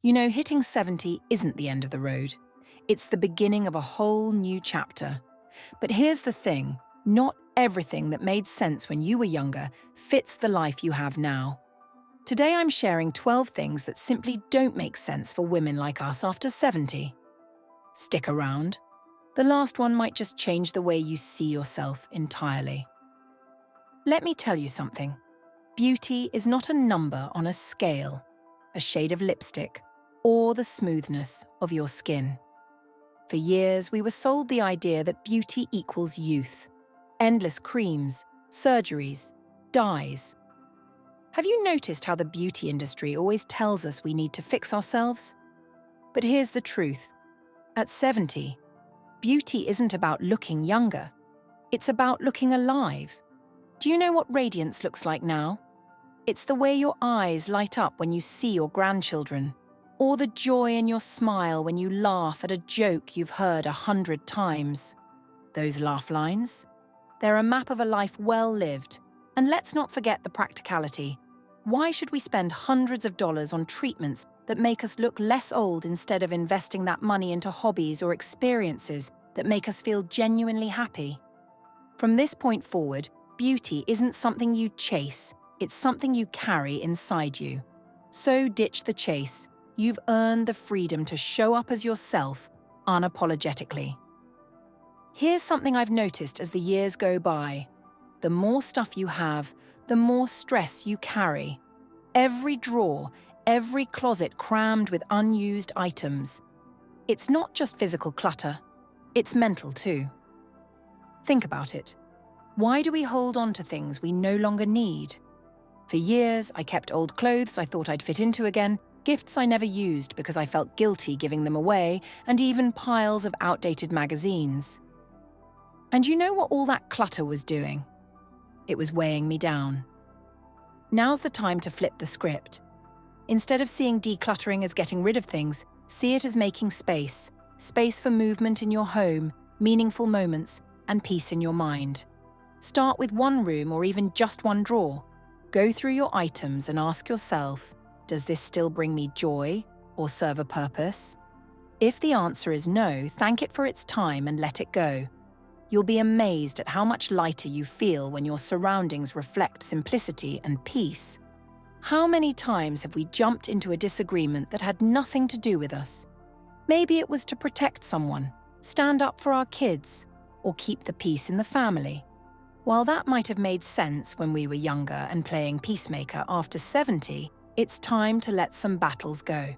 You know, hitting 70 isn't the end of the road. It's the beginning of a whole new chapter. But here's the thing, not everything that made sense when you were younger fits the life you have now. Today I'm sharing 12 things that simply don't make sense for women like us after 70. Stick around. The last one might just change the way you see yourself entirely. Let me tell you something. Beauty is not a number on a scale, a shade of lipstick, or the smoothness of your skin. For years, we were sold the idea that beauty equals youth. Endless creams, surgeries, dyes. Have you noticed how the beauty industry always tells us we need to fix ourselves? But here's the truth. At 70, beauty isn't about looking younger. It's about looking alive. Do you know what radiance looks like now? It's the way your eyes light up when you see your grandchildren, or the joy in your smile when you laugh at a joke you've heard 100 times. Those laugh lines? They're a map of a life well lived. And let's not forget the practicality. Why should we spend hundreds of dollars on treatments that make us look less old instead of investing that money into hobbies or experiences that make us feel genuinely happy? From this point forward, beauty isn't something you chase, it's something you carry inside you. So ditch the chase. You've earned the freedom to show up as yourself unapologetically. Here's something I've noticed as the years go by. The more stuff you have, the more stress you carry. Every drawer, every closet crammed with unused items. It's not just physical clutter, it's mental too. Think about it. Why do we hold on to things we no longer need? For years, I kept old clothes I thought I'd fit into again, gifts I never used because I felt guilty giving them away, and even piles of outdated magazines. And you know what all that clutter was doing? It was weighing me down. Now's the time to flip the script. Instead of seeing decluttering as getting rid of things, see it as making space. Space for movement in your home, meaningful moments, and peace in your mind. Start with one room or even just one drawer. Go through your items and ask yourself, does this still bring me joy or serve a purpose? If the answer is no, thank it for its time and let it go. You'll be amazed at how much lighter you feel when your surroundings reflect simplicity and peace. How many times have we jumped into a disagreement that had nothing to do with us? Maybe it was to protect someone, stand up for our kids, or keep the peace in the family. While that might have made sense when we were younger and playing peacemaker after 70, it's time to let some battles go.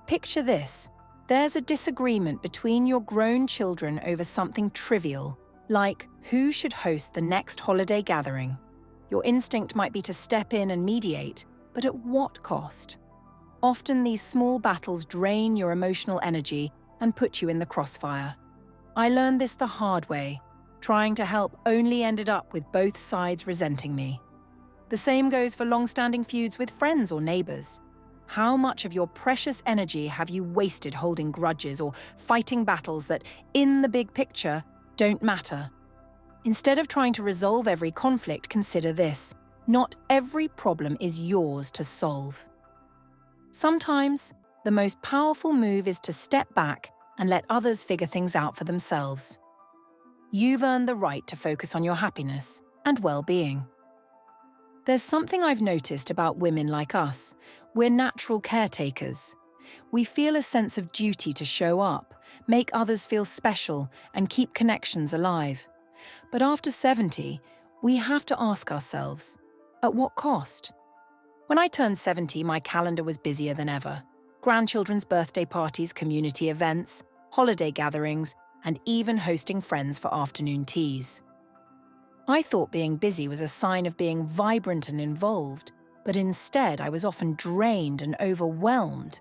Picture this. There's a disagreement between your grown children over something trivial, like who should host the next holiday gathering. Your instinct might be to step in and mediate, but at what cost? Often these small battles drain your emotional energy and put you in the crossfire. I learned this the hard way. Trying to help only ended up with both sides resenting me. The same goes for long-standing feuds with friends or neighbors. How much of your precious energy have you wasted holding grudges or fighting battles that, in the big picture, don't matter? Instead of trying to resolve every conflict, consider this. Not every problem is yours to solve. Sometimes, the most powerful move is to step back and let others figure things out for themselves. You've earned the right to focus on your happiness and well-being. There's something I've noticed about women like us. We're natural caretakers. We feel a sense of duty to show up, make others feel special, and keep connections alive. But after 70, we have to ask ourselves, at what cost? When I turned 70, my calendar was busier than ever. Grandchildren's birthday parties, community events, holiday gatherings, and even hosting friends for afternoon teas. I thought being busy was a sign of being vibrant and involved, but instead I was often drained and overwhelmed.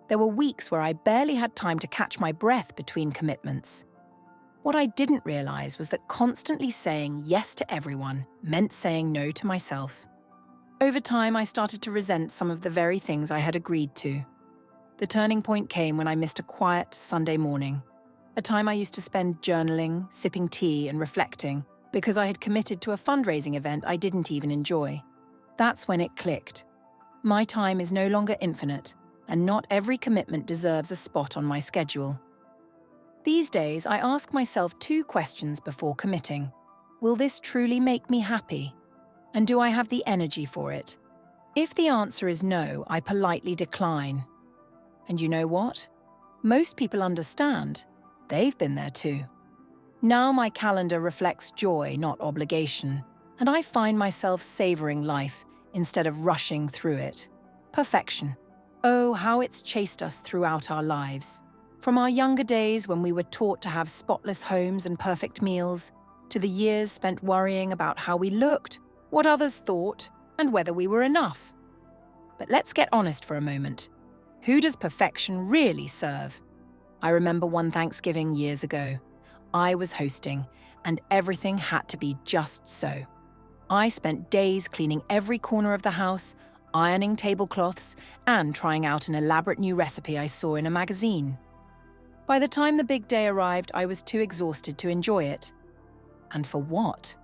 There were weeks where I barely had time to catch my breath between commitments. What I didn't realize was that constantly saying yes to everyone meant saying no to myself. Over time, I started to resent some of the very things I had agreed to. The turning point came when I missed a quiet Sunday morning, a time I used to spend journaling, sipping tea, and reflecting, because I had committed to a fundraising event I didn't even enjoy. That's when it clicked. My time is no longer infinite. and not every commitment deserves a spot on my schedule. These days, I ask myself 2 questions before committing. Will this truly make me happy? And do I have the energy for it? If the answer is no, I politely decline. And you know what? Most people understand. They've been there too. Now my calendar reflects joy, not obligation, and I find myself savoring life instead of rushing through it. Perfection. Oh, how it's chased us throughout our lives. From our younger days when we were taught to have spotless homes and perfect meals, to the years spent worrying about how we looked, what others thought, and whether we were enough. But let's get honest for a moment. Who does perfection really serve? I remember one Thanksgiving years ago. I was hosting, and everything had to be just so. I spent days cleaning every corner of the house, ironing tablecloths, and trying out an elaborate new recipe I saw in a magazine. By the time the big day arrived, I was too exhausted to enjoy it. And for what?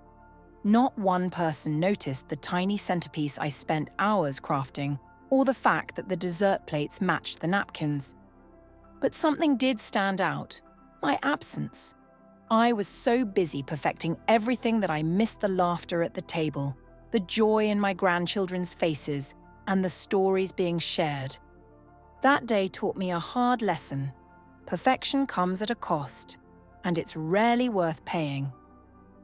Not one person noticed the tiny centerpiece I spent hours crafting, or the fact that the dessert plates matched the napkins. But something did stand out: my absence. I was so busy perfecting everything that I missed the laughter at the table, the joy in my grandchildren's faces, and the stories being shared. That day taught me a hard lesson. Perfection comes at a cost, and it's rarely worth paying.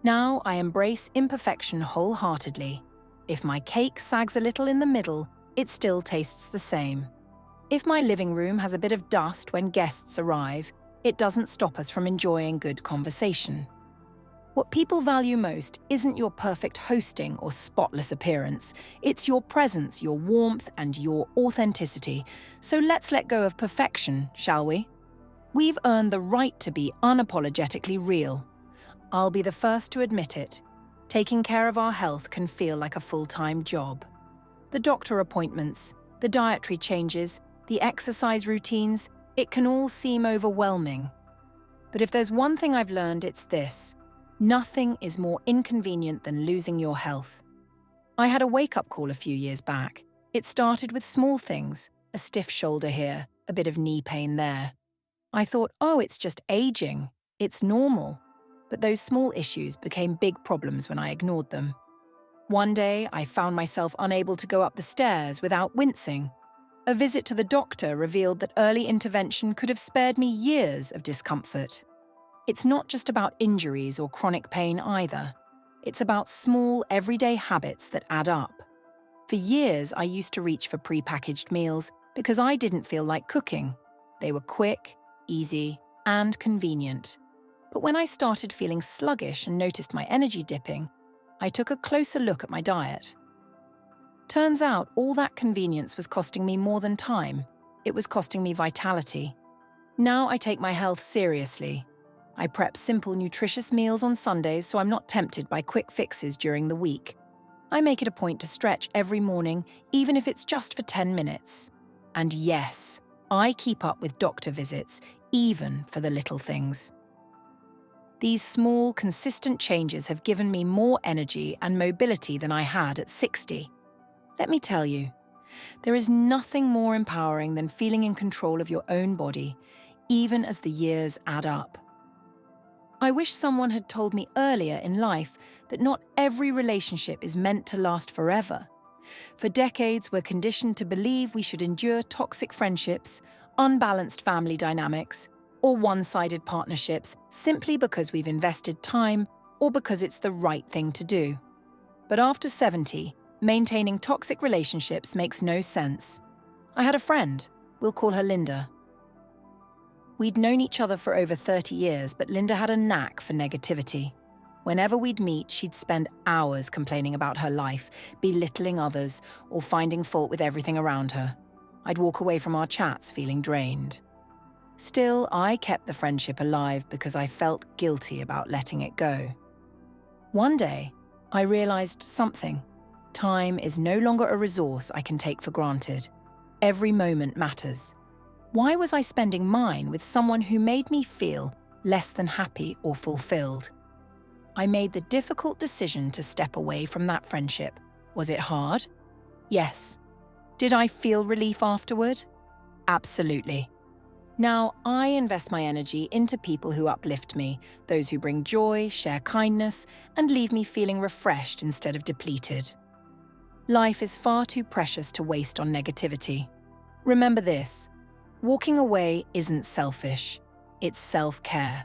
Now I embrace imperfection wholeheartedly. If my cake sags a little in the middle, it still tastes the same. If my living room has a bit of dust when guests arrive, it doesn't stop us from enjoying good conversation. What people value most isn't your perfect hosting or spotless appearance. It's your presence, your warmth, and your authenticity. So let's let go of perfection, shall we? We've earned the right to be unapologetically real. I'll be the first to admit it. Taking care of our health can feel like a full-time job. The doctor appointments, the dietary changes, the exercise routines, it can all seem overwhelming. But if there's one thing I've learned, it's this: nothing is more inconvenient than losing your health. I had a wake-up call a few years back. It started with small things: a stiff shoulder here, a bit of knee pain there. I thought, oh, it's just aging. It's normal. But those small issues became big problems when I ignored them. One day, I found myself unable to go up the stairs without wincing. A visit to the doctor revealed that early intervention could have spared me years of discomfort. It's not just about injuries or chronic pain either. It's about small, everyday habits that add up. For years, I used to reach for pre-packaged meals because I didn't feel like cooking. They were quick, easy, and convenient. But when I started feeling sluggish and noticed my energy dipping, I took a closer look at my diet. Turns out all that convenience was costing me more than time. It was costing me vitality. Now I take my health seriously. I prep simple, nutritious meals on Sundays so I'm not tempted by quick fixes during the week. I make it a point to stretch every morning, even if it's just for 10 minutes. And yes, I keep up with doctor visits, even for the little things. These small, consistent changes have given me more energy and mobility than I had at 60. Let me tell you, there is nothing more empowering than feeling in control of your own body, even as the years add up. I wish someone had told me earlier in life that not every relationship is meant to last forever. For decades, we're conditioned to believe we should endure toxic friendships, unbalanced family dynamics, or one-sided partnerships simply because we've invested time or because it's the right thing to do. But after 70, maintaining toxic relationships makes no sense. I had a friend, we'll call her Linda. We'd known each other for over 30 years, but Linda had a knack for negativity. Whenever we'd meet, she'd spend hours complaining about her life, belittling others, or finding fault with everything around her. I'd walk away from our chats feeling drained. Still, I kept the friendship alive because I felt guilty about letting it go. One day, I realized something. Time is no longer a resource I can take for granted. Every moment matters. Why was I spending mine with someone who made me feel less than happy or fulfilled? I made the difficult decision to step away from that friendship. Was it hard? Yes. Did I feel relief afterward? Absolutely. Now, I invest my energy into people who uplift me, those who bring joy, share kindness, and leave me feeling refreshed instead of depleted. Life is far too precious to waste on negativity. Remember this: walking away isn't selfish, it's self-care.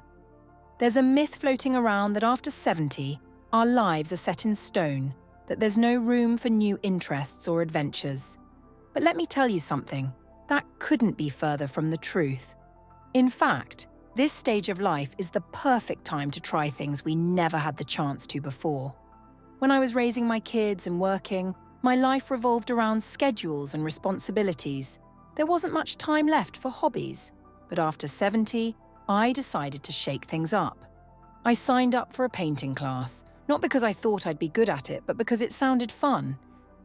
There's a myth floating around that after 70, our lives are set in stone, that there's no room for new interests or adventures. But let me tell you something, that couldn't be further from the truth. In fact, this stage of life is the perfect time to try things we never had the chance to before. When I was raising my kids and working, my life revolved around schedules and responsibilities. There wasn't much time left for hobbies. But after 70, I decided to shake things up. I signed up for a painting class, not because I thought I'd be good at it, but because it sounded fun.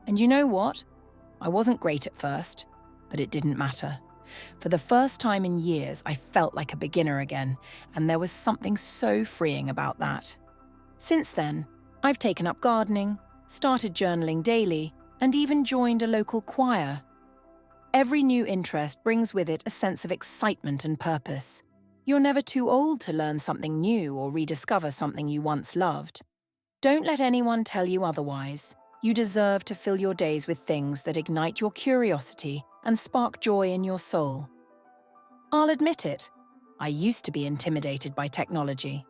And you know what? I wasn't great at first, but it didn't matter. For the first time in years, I felt like a beginner again, and there was something so freeing about that. Since then, I've taken up gardening, started journaling daily, and even joined a local choir. Every new interest brings with it a sense of excitement and purpose. You're never too old to learn something new or rediscover something you once loved. Don't let anyone tell you otherwise. You deserve to fill your days with things that ignite your curiosity and spark joy in your soul. I'll admit it, I used to be intimidated by technology.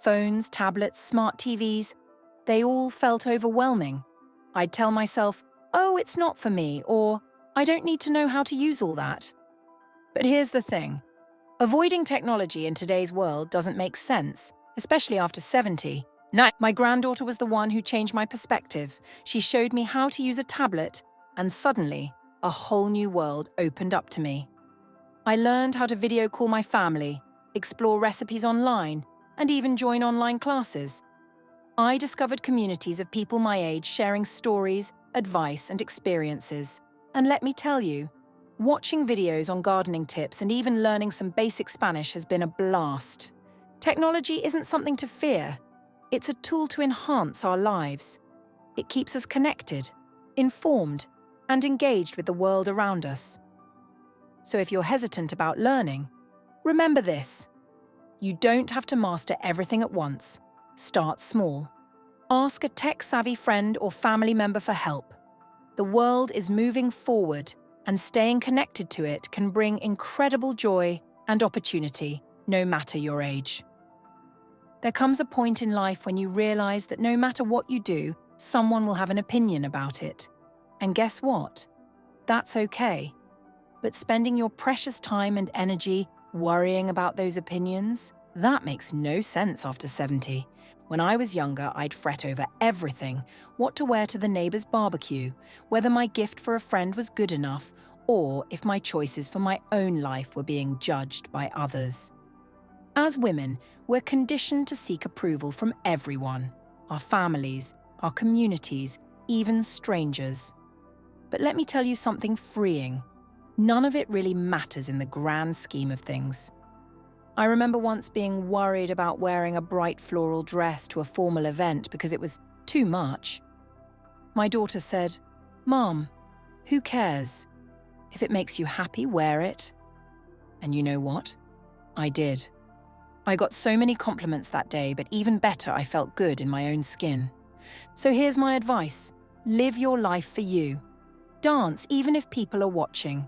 Phones, tablets, smart TVs, they all felt overwhelming. I'd tell myself, oh, it's not for me, or I don't need to know how to use all that. But here's the thing. Avoiding technology in today's world doesn't make sense, especially after 70. No, my granddaughter was the one who changed my perspective. She showed me how to use a tablet, and suddenly, a whole new world opened up to me. I learned how to video call my family, explore recipes online, and even join online classes. I discovered communities of people my age sharing stories, advice, and experiences. And let me tell you, watching videos on gardening tips and even learning some basic Spanish has been a blast. Technology isn't something to fear. It's a tool to enhance our lives. It keeps us connected, informed, and engaged with the world around us. So if you're hesitant about learning, remember this. You don't have to master everything at once. Start small. Ask a tech-savvy friend or family member for help. The world is moving forward, and staying connected to it can bring incredible joy and opportunity, no matter your age. There comes a point in life when you realize that no matter what you do, someone will have an opinion about it. And guess what? That's okay. But spending your precious time and energy worrying about those opinions, that makes no sense after 70. When I was younger, I'd fret over everything: what to wear to the neighbour's barbecue, whether my gift for a friend was good enough, or if my choices for my own life were being judged by others. As women, we're conditioned to seek approval from everyone: our families, our communities, even strangers. But let me tell you something freeing. None of it really matters in the grand scheme of things. I remember once being worried about wearing a bright floral dress to a formal event because it was too much. My daughter said, "Mom, who cares? If it makes you happy, wear it." And you know what? I did. I got so many compliments that day, but even better, I felt good in my own skin. So here's my advice. Live your life for you. Dance even if people are watching.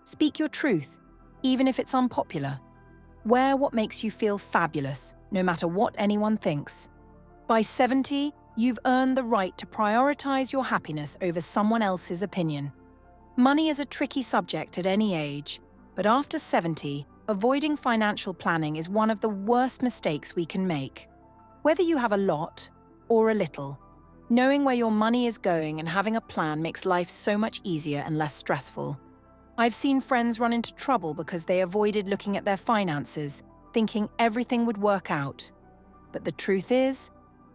Speak your truth, even if it's unpopular. Wear what makes you feel fabulous, no matter what anyone thinks. By 70, you've earned the right to prioritize your happiness over someone else's opinion. Money is a tricky subject at any age, but after 70, avoiding financial planning is one of the worst mistakes we can make. Whether you have a lot or a little, knowing where your money is going and having a plan makes life so much easier and less stressful. I've seen friends run into trouble because they avoided looking at their finances, thinking everything would work out. But the truth is,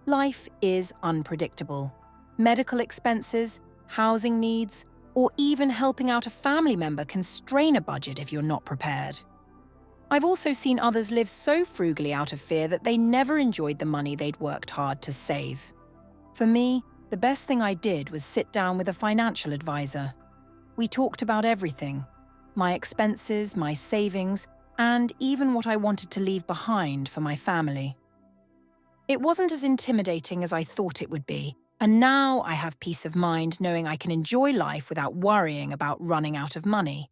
life is unpredictable. Medical expenses, housing needs, or even helping out a family member can strain a budget if you're not prepared. I've also seen others live so frugally out of fear that they never enjoyed the money they'd worked hard to save. For me, the best thing I did was sit down with a financial advisor. We talked about everything: my expenses, my savings, and even what I wanted to leave behind for my family. It wasn't as intimidating as I thought it would be, and now I have peace of mind knowing I can enjoy life without worrying about running out of money.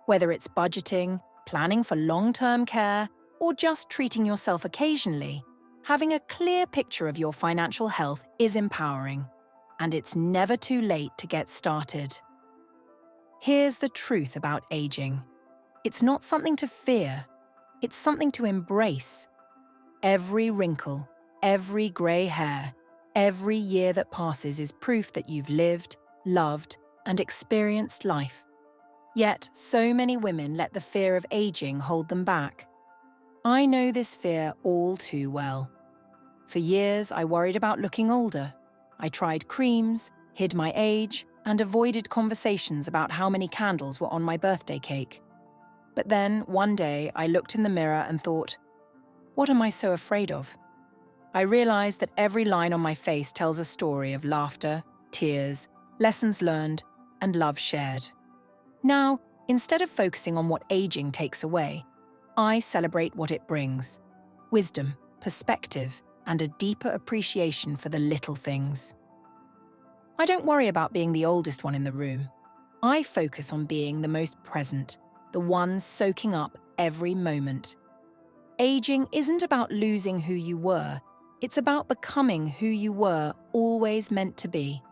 Whether it's budgeting, planning for long-term care, or just treating yourself occasionally, having a clear picture of your financial health is empowering, and it's never too late to get started. Here's the truth about aging. It's not something to fear, it's something to embrace. Every wrinkle, every grey hair, every year that passes is proof that you've lived, loved, and experienced life. Yet, so many women let the fear of aging hold them back. I know this fear all too well. For years, I worried about looking older. I tried creams, hid my age, and avoided conversations about how many candles were on my birthday cake. But then, one day, I looked in the mirror and thought, what am I so afraid of? I realized that every line on my face tells a story of laughter, tears, lessons learned, and love shared. Now, instead of focusing on what aging takes away, I celebrate what it brings: wisdom, perspective, and a deeper appreciation for the little things. I don't worry about being the oldest one in the room. I focus on being the most present, the one soaking up every moment. Aging isn't about losing who you were, it's about becoming who you were always meant to be.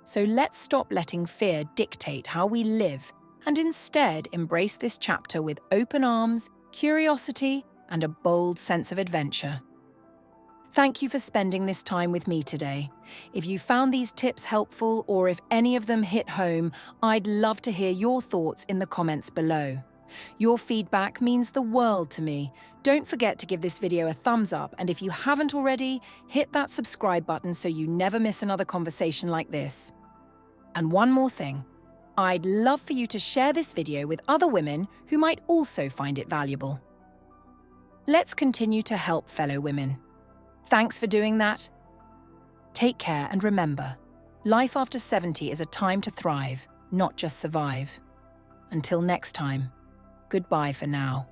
So let's stop letting fear dictate how we live and instead embrace this chapter with open arms, curiosity, and a bold sense of adventure. Thank you for spending this time with me today. If you found these tips helpful or if any of them hit home, I'd love to hear your thoughts in the comments below. Your feedback means the world to me. Don't forget to give this video a thumbs up, and if you haven't already, hit that subscribe button so you never miss another conversation like this. And one more thing, I'd love for you to share this video with other women who might also find it valuable. Let's continue to help fellow women. Thanks for doing that. Take care and remember, life after 70 is a time to thrive, not just survive. Until next time, goodbye for now.